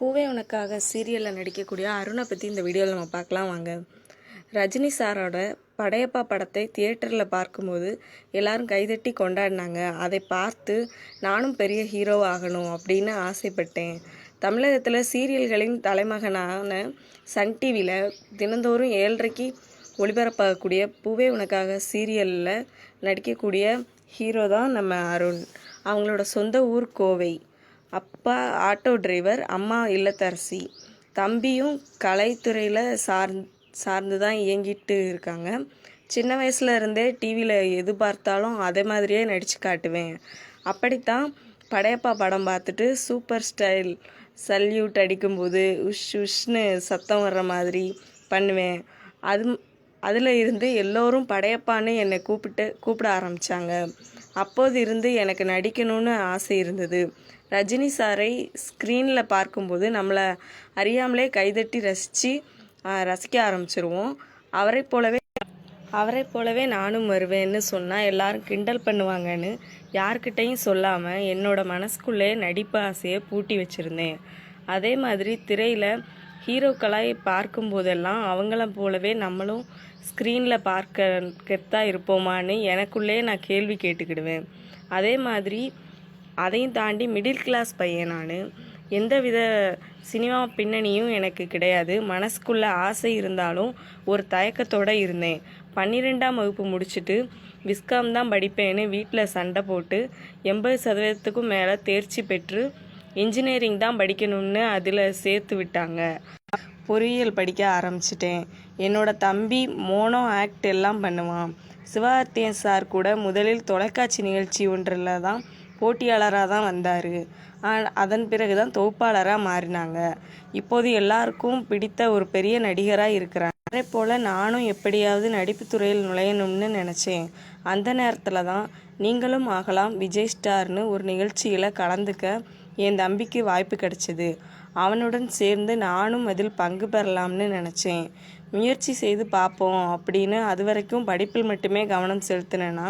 பூவே உனக்காக சீரியலில் நடிக்கக்கூடிய அருணை பற்றி இந்த வீடியோவில் நம்ம பார்க்கலாம் வாங்க. ரஜினி சாரோட படையப்பா படத்தை தியேட்டரில் பார்க்கும்போது எல்லாரும் கைதட்டி கொண்டாடினாங்க. அதை பார்த்து நானும் பெரிய ஹீரோ ஆகணும் அப்படின்னு ஆசைப்பட்டேன். தமிழகத்தில் சீரியல்களின் தலைமகனான சன் டிவியில் தினந்தோறும் 7:30க்கு ஒளிபரப்பாகக்கூடிய பூவே உனக்காக சீரியலில் நடிக்கக்கூடிய ஹீரோ தான் நம்ம அருண். அவங்களோட சொந்த ஊர் கோவை. அப்பா ஆட்டோ டிரைவர், அம்மா இல்லத்தரசி. தம்பியும் கலைத்துறையில் சார்ந்து தான் இயங்கிட்டு இருக்காங்க. சின்ன வயசுல இருந்தே டிவியில் எது பார்த்தாலும் அதே மாதிரியே நடித்து காட்டுவேன். அப்படித்தான் படையப்பா படம் பார்த்துட்டு சூப்பர் ஸ்டைல் சல்யூட் அடிக்கும்போது உஷ் உஷ்னு சத்தம் வர்ற மாதிரி பண்ணுவேன். அதில் இருந்து எல்லோரும் படையப்பான்னு என்னை கூப்பிட ஆரம்பித்தாங்க. அப்போது இருந்து எனக்கு நடிக்கணும்னு ஆசை இருந்தது. ரஜினி சாரை ஸ்க்ரீனில் பார்க்கும்போது நம்மளை அறியாமலே கைதட்டி ரசிக்க ஆரம்பிச்சிருவோம். அவரை போலவே நானும் வருவேன்னு சொன்னால் எல்லாரும் கிண்டல் பண்ணுவாங்கன்னு யார்கிட்டையும் சொல்லாமல் என்னோட மனசுக்குள்ளே நடிப்பு ஆசையை பூட்டி வச்சுருந்தேன். அதே மாதிரி திரையில் ஹீரோக்களாய் பார்க்கும்போதெல்லாம் அவங்கள போலவே நம்மளும் ஸ்க்ரீனில் பார்க்கத்தான் இருப்போமான்னு எனக்குள்ளே நான் கேள்வி கேட்டுக்கிடுவேன். அதே மாதிரி அதையும் தாண்டி மிடில் கிளாஸ் பையன் நான். எந்தவித சினிமா பின்னணியும் எனக்கு கிடையாது. மனசுக்குள்ளே ஆசை இருந்தாலும் ஒரு தயக்கத்தோடு இருந்தேன். 12ஆம் வகுப்பு முடிச்சுட்டு விஸ்காம் தான் படிப்பேன்னு வீட்டில் சண்டை போட்டு 80% மேலே தேர்ச்சி பெற்று இன்ஜினியரிங் தான் படிக்கணும்னு அதில் சேர்த்து விட்டாங்க. பொறியியல் படிக்க ஆரம்பிச்சிட்டேன். என்னோட தம்பி மோனோ ஆக்ட் எல்லாம் பண்ணுவான். சிவகார்த்திகேயன் சார் கூட முதலில் தொலைக்காட்சி நிகழ்ச்சி ஒன்றில் தான் போட்டியாளராக தான் வந்தார். அதன் பிறகு தான் தொகுப்பாளராக மாறினாங்க. இப்போது எல்லாருக்கும் பிடித்த ஒரு பெரிய நடிகராக இருக்கிறாங்க. அதே போல் நானும் எப்படியாவது நடிப்பு துறையில் நுழையணும்னு நினச்சேன். அந்த நேரத்தில் தான் நீங்களும் ஆகலாம் விஜய் ஸ்டார்னு ஒரு நிகழ்ச்சியில் கலந்துக்க என் தம்பிக்கு வாய்ப்பு கிடைச்சிது. அவனுடன் சேர்ந்து நானும் அதில் பங்கு பெறலாம்னு நினச்சேன். முயற்சி செய்து பார்ப்போம் அப்படின்னு அது வரைக்கும் படிப்பில் மட்டுமே கவனம் செலுத்தினேன்னா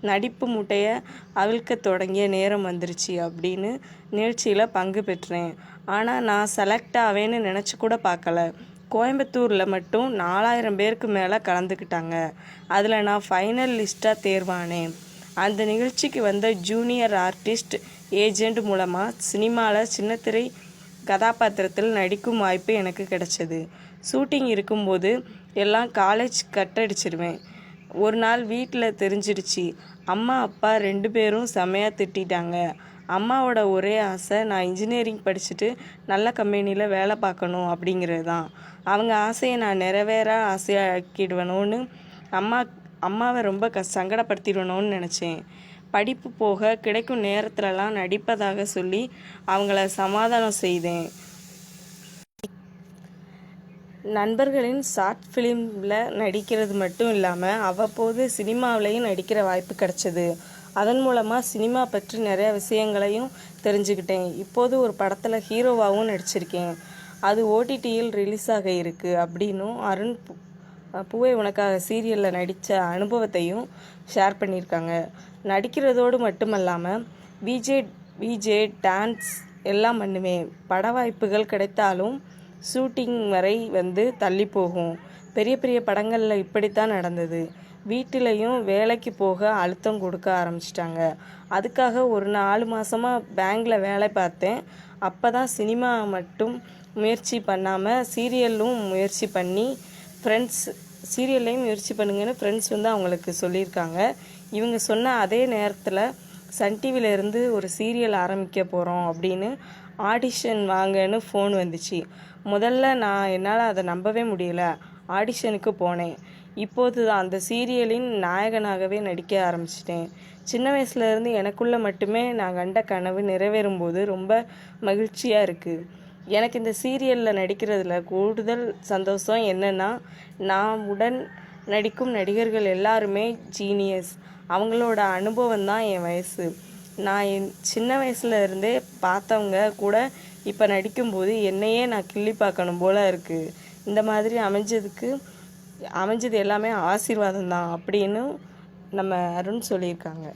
நடிப்பு மூட்டையை அவிழ்க்க தொடங்கிய நேரம் வந்துருச்சு அப்படின்னு நிகழ்ச்சியில் பங்கு பெற்றேன். ஆனால் நான் செலக்ட் ஆவேன்னு நினச்சி கூட பார்க்கல. கோயம்புத்தூரில் மட்டும் 4000 பேருக்கு மேலே கலந்துக்கிட்டாங்க. அதில் நான் ஃபைனல் லிஸ்ட்டாக தேர்வானேன். அந்த நிகழ்ச்சிக்கு வந்த ஜூனியர் ஆர்டிஸ்ட் ஏஜெண்ட் மூலமாக சினிமாவில் சின்னத்திரை கதாபாத்திரத்தில் நடிக்கும் வாய்ப்பு எனக்கு கிடைச்சது. ஷூட்டிங் இருக்கும்போது எல்லாம் காலேஜ் கட்டடிச்சிடுவேன். ஒரு நாள் வீட்டில் தெரிஞ்சிடுச்சு. அம்மா அப்பா 2 பேரும் செம்மையாக திட்டாங்க. அம்மாவோட ஒரே ஆசை நான் இன்ஜினியரிங் படிச்சுட்டு நல்ல கம்பெனியில் வேலை பார்க்கணும் அப்படிங்கிறது தான். அவங்க ஆசையை நான் நிறைவேற ஆசையாக்கிடுவேணும்னு அம்மாவை ரொம்ப சங்கடப்படுத்திடணும்னு நினச்சேன். படிப்பு போக கிடைக்கும் நேரத்துலலாம் நடிப்பதாக சொல்லி அவங்கள சமாதானம் செய்தேன். நண்பர்களின் ஷார்ட் ஃபிலிமில் நடிக்கிறது மட்டும் இல்லாமல் அவ்வப்போது சினிமாவிலையும் நடிக்கிற வாய்ப்பு கிடச்சிது. அதன் மூலமாக சினிமா பற்றி நிறைய விஷயங்களையும் தெரிஞ்சுக்கிட்டேன். இப்போது ஒரு படத்தில் ஹீரோவாகவும் நடிச்சிருக்கேன். அது OTTயில் ரிலீஸ் ஆக இருக்குது அப்படின்னும் அருண் பூவே உனக்காக சீரியலில் நடித்த அனுபவத்தையும் ஷேர் பண்ணியிருக்காங்க. நடிக்கிறதோடு மட்டுமல்லாமல் விஜே டான்ஸ் எல்லாம் பண்ணுவேன். பட வாய்ப்புகள் கிடைத்தாலும் ஷூட்டிங் வரை தள்ளி போகும். பெரிய பெரிய படங்களில் இப்படித்தான் நடந்தது. வீட்டிலையும் வேலைக்கு போக அழுத்தம் கொடுக்க ஆரம்பிச்சிட்டாங்க. அதுக்காக ஒரு 4 மாதமாக பேங்கில் வேலை பார்த்தேன். அப்போ தான் சினிமா மட்டும் முயற்சி பண்ணாமல் சீரியல்லையும் முயற்சி பண்ணுங்கன்னு ஃப்ரெண்ட்ஸ் அவங்களுக்கு சொல்லியிருக்காங்க. இவங்க சொன்ன அதே நேரத்தில் சன் டிவியிலேருந்து ஒரு சீரியல் ஆரம்பிக்க போகிறோம் அப்படின்னு ஆடிஷன் வாங்கன்னு ஃபோன் வந்துச்சு. முதல்ல என்னால் அதை நம்பவே முடியல. ஆடிஷனுக்கு போனேன். இப்போது தான் அந்த சீரியலின் நாயகனாகவே நடிக்க ஆரம்பிச்சிட்டேன். சின்ன வயசுலேருந்து எனக்குள்ளே மட்டுமே நான் கண்ட கனவு நிறைவேறும்போது ரொம்ப மகிழ்ச்சியாக இருக்குது. எனக்கு இந்த சீரியலில் நடிக்கிறதுல கூடுதல் சந்தோஷம் என்னென்னா, நான் உடன் நடிக்கும் நடிகர்கள் எல்லாருமே ஜீனியஸ். அவங்களோட அனுபவம் தான் என் வயசு. நான் என் சின்ன வயசுல இருந்தே பார்த்தவங்க கூட இப்போ நடிக்கும்போது என்னையே நான் கிள்ளி பார்க்கணும் போல் இருக்குது. இந்த மாதிரி அமைஞ்சது எல்லாமே ஆசீர்வாதம் தான் அப்படின்னு நம்ம அருண் சொல்லியிருக்காங்க.